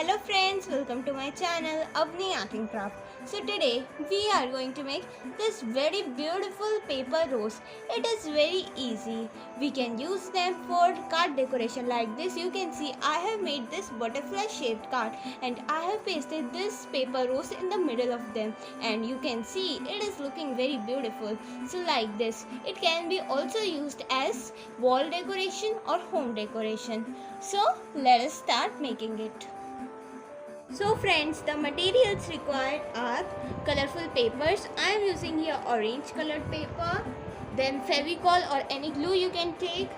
Hello friends, welcome to my channel Avni Art and Craft. So today we are going to make this very beautiful paper rose. It is very easy. We can use them for card decoration like this. You can see I have made this butterfly shaped card and I have pasted this paper rose in the middle of them, and you can see it is looking very beautiful. So like this, it can be also used as wall decoration or home decoration. So let us start making it. So friends, the materials required are colorful papers. I am using here orange colored paper, then Fevicol or any glue you can take,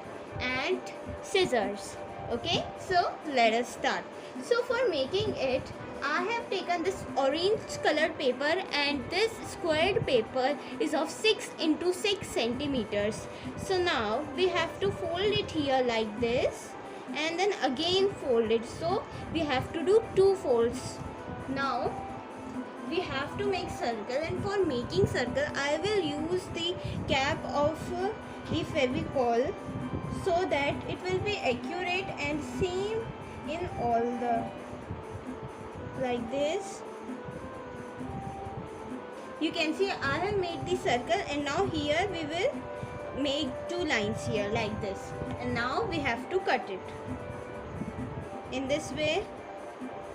and scissors. Okay, so let us start. So for making it, I have taken this orange colored paper, and this squared paper is of 6 into 6 centimeters. So now we have to fold it here like this and then again fold it. So we have to do 2 folds. Now we have to make circle, and for making circle I will use the cap of the Fevicol so that it will be accurate and same in all the like this. You can see I have made the circle, and now here we will make 2 lines here like this, and now we have to cut it in this way.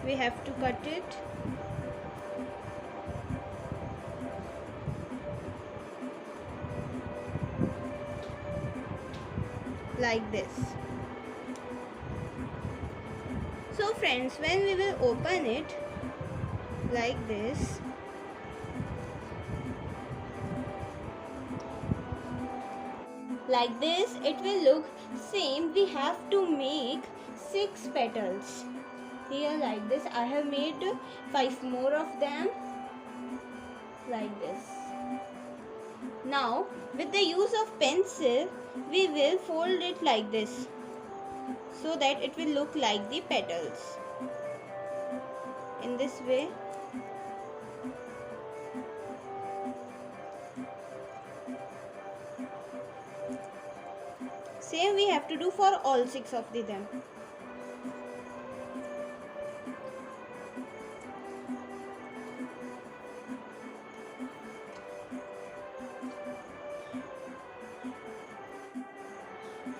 We have to cut it like this. So friends, when we will open it like this, it will look same. We have to make 6 petals here like this. I have made 5 more of them like this. Now with the use of pencil we will fold it like this so that it will look like the petals in this way. Same we have to do for all 6 of them.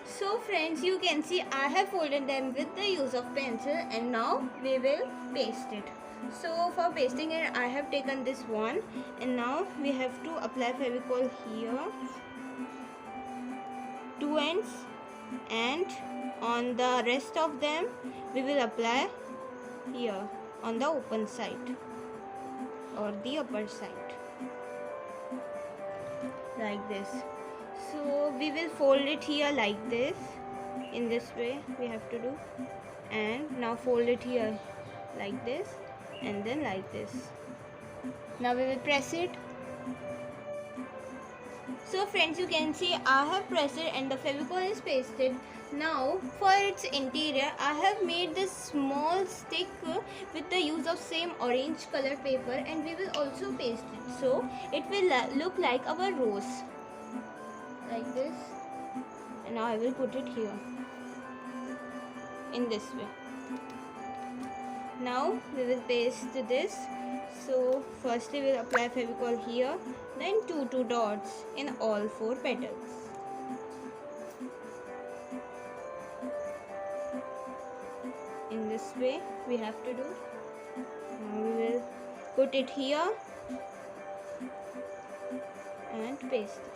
So friends, you can see I have folded them with the use of pencil, and now we will paste it. So for pasting it, I have taken this one, and now we have to apply Fevicol here, 2 ends, and on the rest of them we will apply here on the open side or the upper side like this. So we will fold it here like this. In this way we have to do, and now fold it here like this, and then like this. Now we will press it. So friends, you can see I have pressed it and the Fevicol is pasted. Now for its interior I have made this small stick with the use of same orange color paper, and we will also paste it so it will look like our rose like this. And now I will put it here in this way. Now we will paste this. So firstly we will apply Fevicol here, then 2 dots in all 4 petals. In this way we have to do. Now we will put it here and paste it.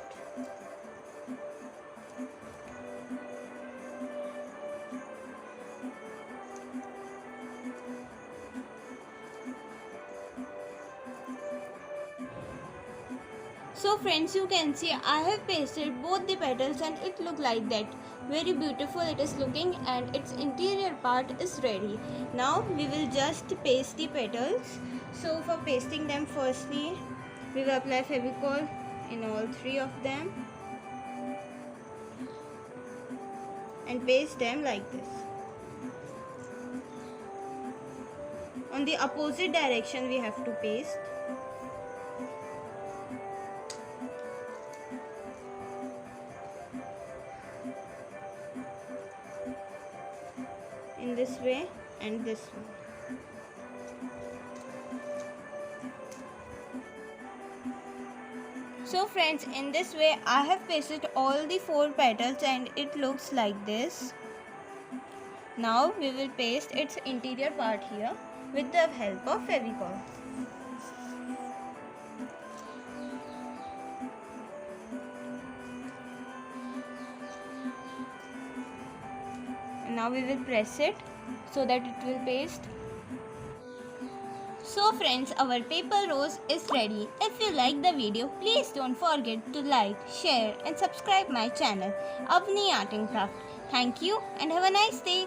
So friends, you can see I have pasted both the petals and it look like that. Very beautiful it is looking, and its interior part is ready. Now we will just paste the petals. So for pasting them, firstly we will apply Fevicol in all 3 of them and paste them like this. On the opposite direction we have to paste. In this way and this one. So friends, in this way I have pasted all the 4 petals and it looks like this. Now we will paste its interior part here with the help of Fevicol. Now we will press it so that it will paste. So friends, our paper rose is ready. If you like the video, please don't forget to like, share and subscribe my channel Avni Art and Craft. Thank you and have a nice day.